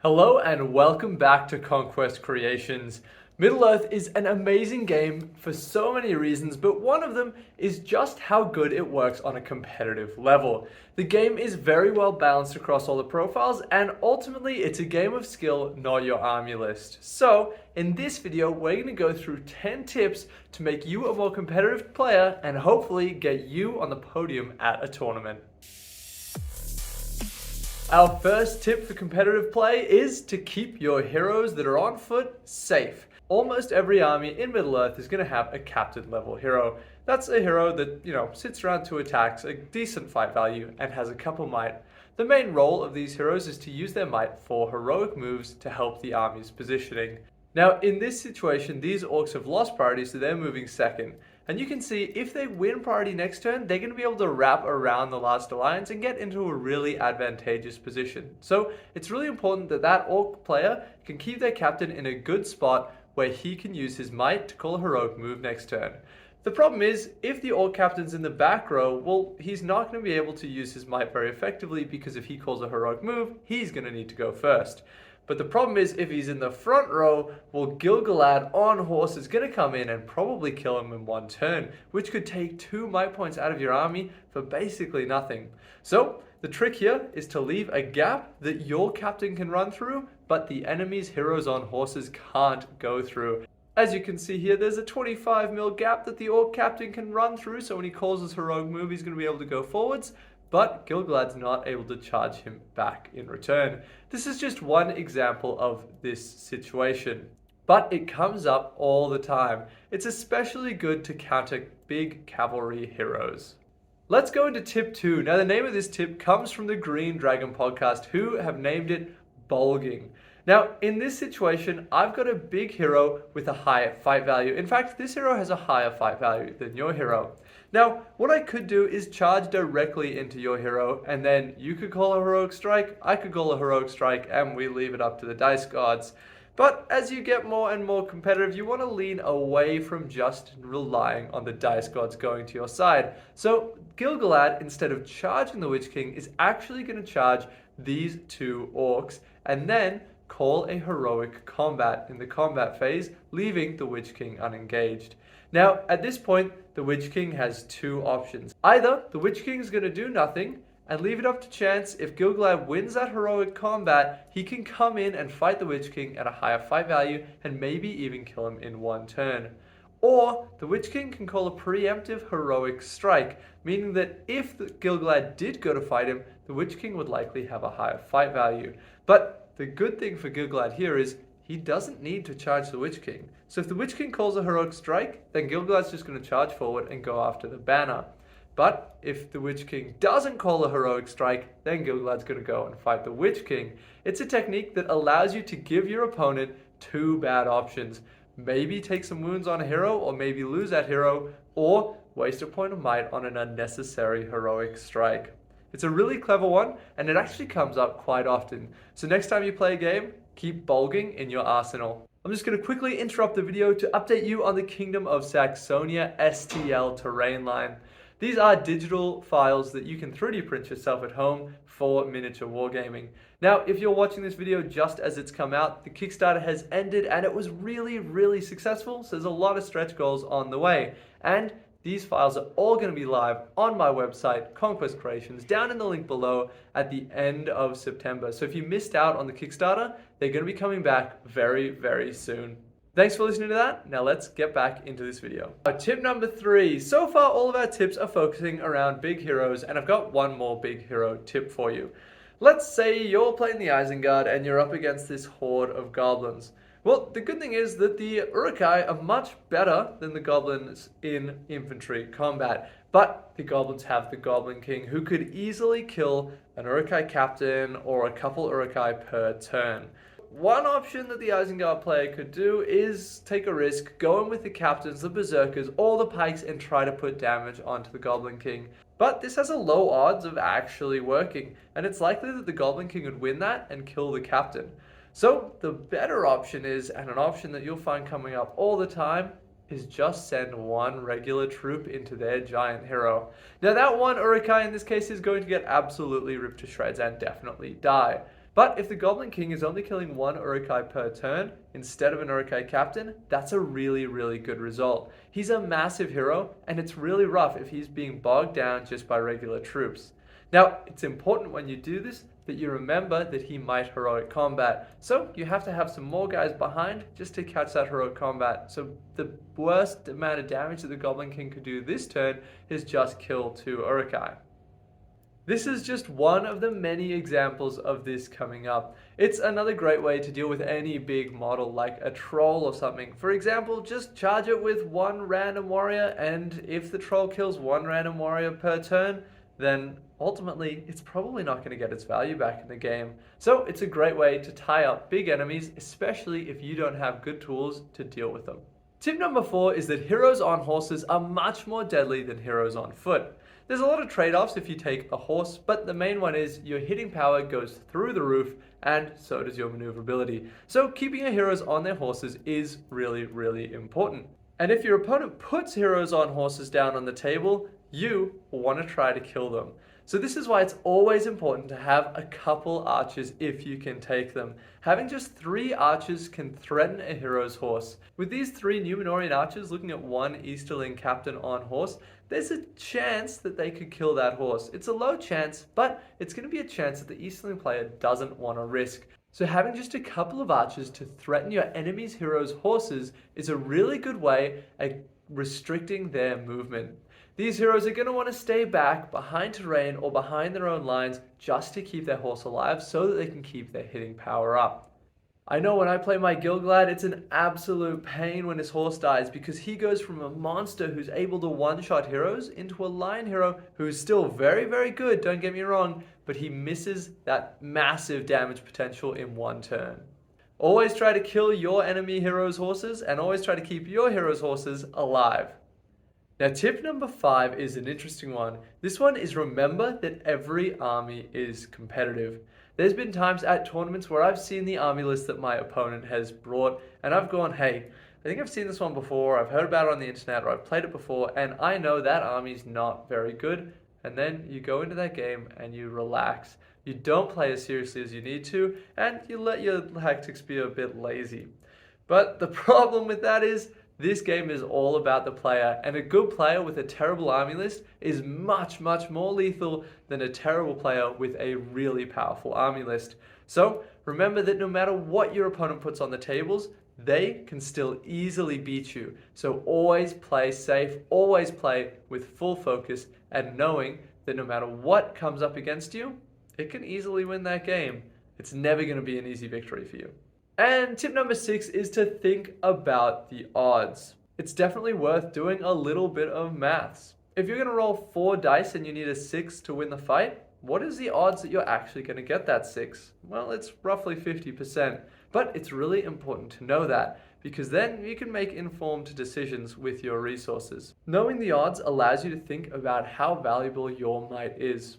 Hello and welcome back to Conquest Creations. Middle-earth is an amazing game for so many reasons, but one of them is just how good it works on a competitive level. The game is very well balanced across all the profiles, and ultimately it's a game of skill, not your army list. So, in this video, we're going to go through 10 tips to make you a more competitive player and hopefully get you on the podium at a tournament. Our first tip for competitive play is to keep your heroes that are on foot safe. Almost every army in Middle-earth is going to have a captain level hero. That's a hero that, sits around 2 attacks, a decent fight value, and has a couple might. The main role of these heroes is to use their might for heroic moves to help the army's positioning. Now, in this situation, these orcs have lost priority, so they're moving second. And you can see if they win priority next turn, they're going to be able to wrap around the last alliance and get into a really advantageous position. So it's really important that that orc player can keep their captain in a good spot where he can use his might to call a heroic move next turn. The problem is, if the orc captain's in the back row, well, he's not going to be able to use his might very effectively because if he calls a heroic move, he's going to need to go first. But the problem is, if he's in the front row, well, Gil-galad on horse is going to come in and probably kill him in one turn, which could take 2 might points out of your army for basically nothing. So, the trick here is to leave a gap that your captain can run through, but the enemy's heroes on horses can't go through. As you can see here, there's a 25 mil gap that the orc captain can run through, so when he calls his heroic move, he's going to be able to go forwards. But Gil-galad's not able to charge him back in return. This is just one example of this situation. But it comes up all the time. It's especially good to counter big cavalry heroes. Let's go into tip 2. Now the name of this tip comes from the Green Dragon podcast, who have named it bulging. Now, in this situation, I've got a big hero with a higher fight value. In fact, this hero has a higher fight value than your hero. Now, what I could do is charge directly into your hero, and then you could call a heroic strike, I could call a heroic strike, and we leave it up to the dice gods. But as you get more and more competitive, you want to lean away from just relying on the dice gods going to your side. So Gil-galad, instead of charging the Witch King, is actually going to charge these 2 orcs, and then call a heroic combat in the combat phase, leaving the Witch King unengaged. Now, at this point, the Witch King has 2 options. Either the Witch King is going to do nothing and leave it up to chance. If Gil-galad wins that heroic combat, he can come in and fight the Witch King at a higher fight value and maybe even kill him in one turn. Or the Witch King can call a preemptive heroic strike, meaning that if Gil-galad did go to fight him, the Witch King would likely have a higher fight value. But the good thing for Gil-galad here is he doesn't need to charge the Witch King. So if the Witch King calls a heroic strike, then Gil-galad's just going to charge forward and go after the banner. But if the Witch King doesn't call a heroic strike, then Gil-galad's going to go and fight the Witch King. It's a technique that allows you to give your opponent 2 bad options. Maybe take some wounds on a hero, or maybe lose that hero, or waste a point of might on an unnecessary heroic strike. It's a really clever one, and it actually comes up quite often. So next time you play a game, keep bulging in your arsenal. I'm just going to quickly interrupt the video to update you on the Kingdom of Saxonia STL terrain line. These are digital files that you can 3D print yourself at home for miniature wargaming. Now, if you're watching this video just as it's come out, the Kickstarter has ended and it was really successful, so there's a lot of stretch goals on the way. And these files are all going to be live on my website, Conquest Creations, down in the link below at the end of September. So if you missed out on the Kickstarter, they're going to be coming back very soon. Thanks for listening to that. Now let's get back into this video. Tip number 3. So far, all of our tips are focusing around big heroes, and I've got one more big hero tip for you. Let's say you're playing the Isengard and you're up against this horde of goblins. Well, the good thing is that the Uruk-hai are much better than the goblins in infantry combat. But the goblins have the Goblin King, who could easily kill an Uruk-hai captain or a couple Uruk-hai per turn. One option that the Isengard player could do is take a risk, go in with the captains, the berserkers, all the pikes, and try to put damage onto the Goblin King. But this has a low odds of actually working, and it's likely that the Goblin King would win that and kill the captain. So the better option is, and an option that you'll find coming up all the time, is just send one regular troop into their giant hero. Now that one Uruk-hai in this case is going to get absolutely ripped to shreds and definitely die. But if the Goblin King is only killing one Urukai per turn instead of an Urukai captain, that's a really, really good result. He's a massive hero, and it's really rough if he's being bogged down just by regular troops. Now, it's important when you do this that you remember that he might heroic combat, so you have to have some more guys behind just to catch that heroic combat. So the worst amount of damage that the Goblin King could do this turn is just kill 2 Urukai. This is just one of the many examples of this coming up. It's another great way to deal with any big model like a troll or something. For example, just charge it with one random warrior, and if the troll kills one random warrior per turn, then ultimately it's probably not going to get its value back in the game. So it's a great way to tie up big enemies, especially if you don't have good tools to deal with them. Tip number 4 is that heroes on horses are much more deadly than heroes on foot. There's a lot of trade-offs if you take a horse, but the main one is your hitting power goes through the roof, and so does your maneuverability. So keeping your heroes on their horses is really, really important. And if your opponent puts heroes on horses down on the table, you want to try to kill them. So this is why it's always important to have a couple archers if you can take them. Having just 3 archers can threaten a hero's horse. With these 3 Numenorean archers looking at 1 Easterling captain on horse, there's a chance that they could kill that horse. It's a low chance, but it's going to be a chance that the Easterling player doesn't want to risk. So having just a couple of archers to threaten your enemy's hero's horses is a really good way at restricting their movement. These heroes are going to want to stay back behind terrain or behind their own lines just to keep their horse alive so that they can keep their hitting power up. I know when I play my Gilglad, it's an absolute pain when his horse dies because he goes from a monster who's able to one-shot heroes into a line hero who's still very, very good, don't get me wrong, but he misses that massive damage potential in one turn. Always try to kill your enemy hero's horses and always try to keep your hero's horses alive. Now, tip number 5 is an interesting one. This one is remember that every army is competitive. There's been times at tournaments where I've seen the army list that my opponent has brought, and I've gone, hey, I think I've seen this one before, I've heard about it on the internet, or I've played it before, and I know that army's not very good. And then you go into that game and you relax. You don't play as seriously as you need to, and you let your tactics be a bit lazy. But the problem with that is, this game is all about the player, and a good player with a terrible army list is much, much more lethal than a terrible player with a really powerful army list. So remember that no matter what your opponent puts on the tables, they can still easily beat you. So always play safe, always play with full focus, and knowing that no matter what comes up against you, it can easily win that game. It's never going to be an easy victory for you. And tip number 6 is to think about the odds. It's definitely worth doing a little bit of maths. If you're going to roll 4 dice and you need a 6 to win the fight, what is the odds that you're actually going to get that 6? Well, it's roughly 50%. But it's really important to know that, because then you can make informed decisions with your resources. Knowing the odds allows you to think about how valuable your might is.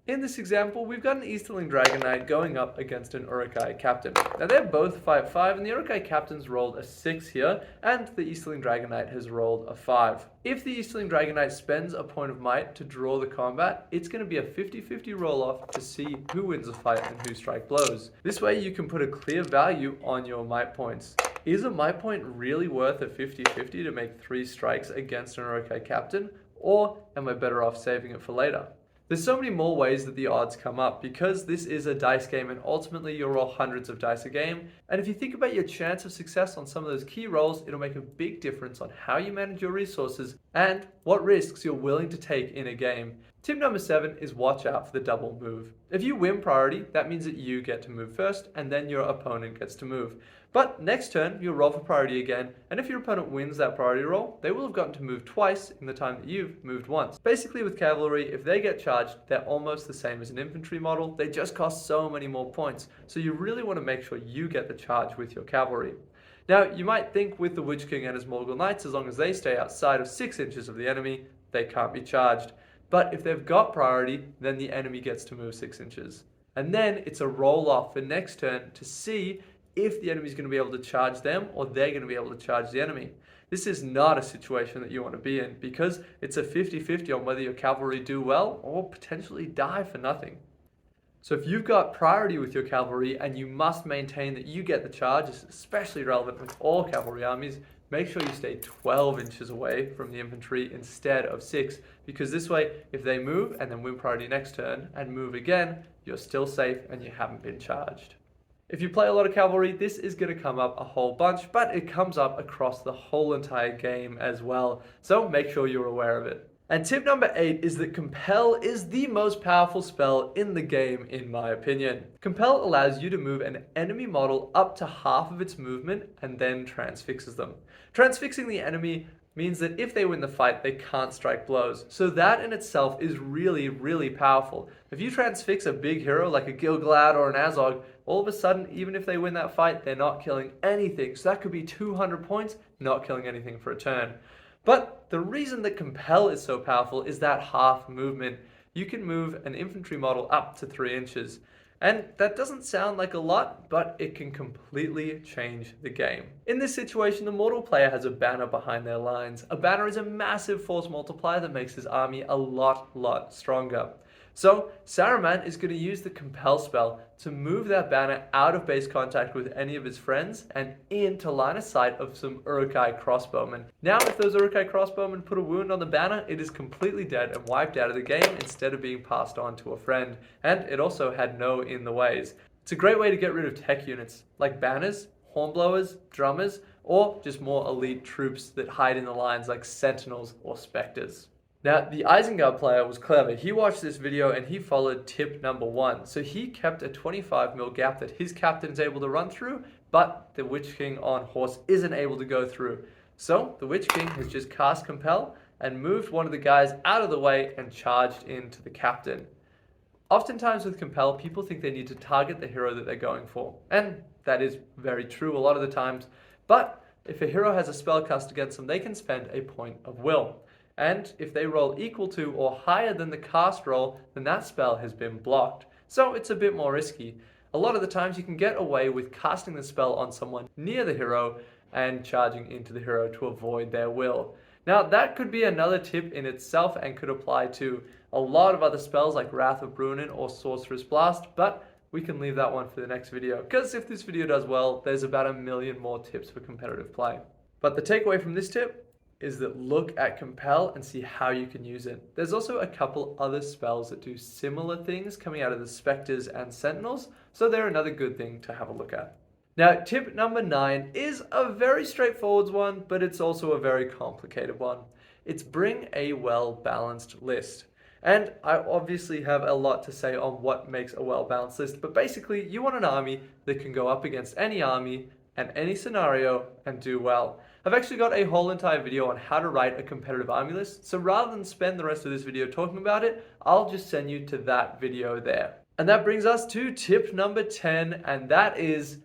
In this example, we've got an Easterling Dragon Knight going up against an Urukai Captain. Now they're both 5/5, and the Urukai Captain's rolled a 6 here, and the Easterling Dragon Knight has rolled a 5. If the Easterling Dragon Knight spends a point of might to draw the combat, it's going to be a 50-50 roll-off to see who wins the fight and who strike blows. This way you can put a clear value on your might points. Is a might point really worth a 50-50 to make 3 strikes against an Urukai Captain, or am I better off saving it for later? There's so many more ways that the odds come up because this is a dice game and ultimately you'll roll hundreds of dice a game. And if you think about your chance of success on some of those key rolls, it'll make a big difference on how you manage your resources and what risks you're willing to take in a game. Tip number 7 is watch out for the double move. If you win priority, that means that you get to move first and then your opponent gets to move. But next turn, you'll roll for priority again, and if your opponent wins that priority roll, they will have gotten to move twice in the time that you've moved once. Basically with cavalry, if they get charged, they're almost the same as an infantry model, they just cost so many more points, so you really want to make sure you get the charge with your cavalry. Now, you might think with the Witch King and his Morgul Knights, as long as they stay outside of 6 inches of the enemy, they can't be charged. But if they've got priority, then the enemy gets to move 6 inches. And then it's a roll-off for next turn to see if the enemy's going to be able to charge them or they're going to be able to charge the enemy. This is not a situation that you want to be in because it's a 50-50 on whether your cavalry do well or potentially die for nothing. So if you've got priority with your cavalry and you must maintain that you get the charge, it's especially relevant with all cavalry armies, make sure you stay 12 inches away from the infantry instead of 6, because this way, if they move and then win priority next turn and move again, you're still safe and you haven't been charged. If you play a lot of cavalry, this is going to come up a whole bunch, but it comes up across the whole entire game as well, so make sure you're aware of it. And tip number 8 is that compel is the most powerful spell in the game, in my opinion. Compel allows you to move an enemy model up to half of its movement and then transfixes them. Transfixing the enemy means that if they win the fight, they can't strike blows. So that in itself is really, really powerful. If you transfix a big hero like a Gil-galad or an Azog, all of a sudden, even if they win that fight, they're not killing anything. So that could be 200 points, not killing anything for a turn. But the reason that compel is so powerful is that half movement. You can move an infantry model up to 3 inches. And that doesn't sound like a lot, but it can completely change the game. In this situation, the mortal player has a banner behind their lines. A banner is a massive force multiplier that makes his army a lot stronger. So Saruman is going to use the compel spell to move that banner out of base contact with any of his friends and into line of sight of some Uruk-hai crossbowmen. Now if those Uruk-hai crossbowmen put a wound on the banner, it is completely dead and wiped out of the game instead of being passed on to a friend. And it also had no in the ways. It's a great way to get rid of tech units like banners, hornblowers, drummers, or just more elite troops that hide in the lines like sentinels or specters. Now, the Isengard player was clever. He watched this video and he followed tip number 1. So he kept a 25 mil gap that his captain is able to run through, but the Witch King on horse isn't able to go through. So the Witch King has just cast Compel and moved one of the guys out of the way and charged into the captain. Oftentimes with Compel, people think they need to target the hero that they're going for. And that is very true a lot of the times. But if a hero has a spell cast against them, they can spend a point of will. And if they roll equal to or higher than the cast roll, then that spell has been blocked. So it's a bit more risky. A lot of the times you can get away with casting the spell on someone near the hero and charging into the hero to avoid their will. Now that could be another tip in itself and could apply to a lot of other spells like Wrath of Brunin or Sorcerer's Blast, but we can leave that one for the next video, because if this video does well, there's about 1 million more tips for competitive play. But the takeaway from this tip is that look at Compel and see how you can use it. There's also a couple other spells that do similar things coming out of the Spectres and Sentinels, so they're another good thing to have a look at. Now, tip number 9 is a very straightforward one, but it's also a very complicated one. It's bring a well-balanced list. And I obviously have a lot to say on what makes a well-balanced list, but basically you want an army that can go up against any army and any scenario and do well. I've actually got a whole entire video on how to write a competitive army list, so rather than spend the rest of this video talking about it, I'll just send you to that video there. And that brings us to tip number 10, and that is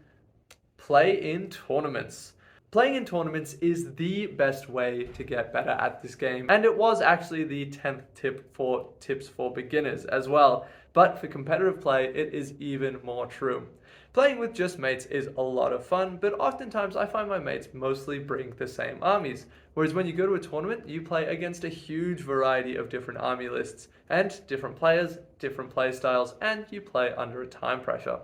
play in tournaments. Playing in tournaments is the best way to get better at this game, and it was actually the 10th tip for tips for beginners as well, but for competitive play it is even more true. Playing with just mates is a lot of fun, but oftentimes I find my mates mostly bring the same armies. Whereas when you go to a tournament, you play against a huge variety of different army lists, and different players, different play styles, and you play under a time pressure.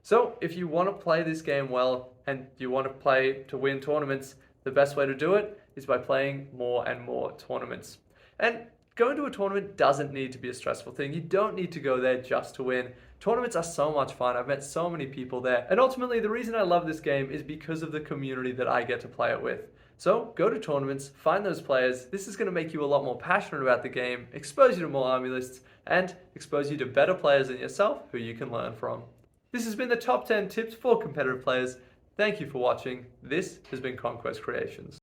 So if you want to play this game well, and you want to play to win tournaments, the best way to do it is by playing more and more tournaments. And going to a tournament doesn't need to be a stressful thing. You don't need to go there just to win. Tournaments are so much fun. I've met so many people there. And ultimately, the reason I love this game is because of the community that I get to play it with. So go to tournaments, find those players. This is going to make you a lot more passionate about the game, expose you to more army lists, and expose you to better players than yourself who you can learn from. This has been the top 10 tips for competitive players. Thank you for watching. This has been Conquest Creations.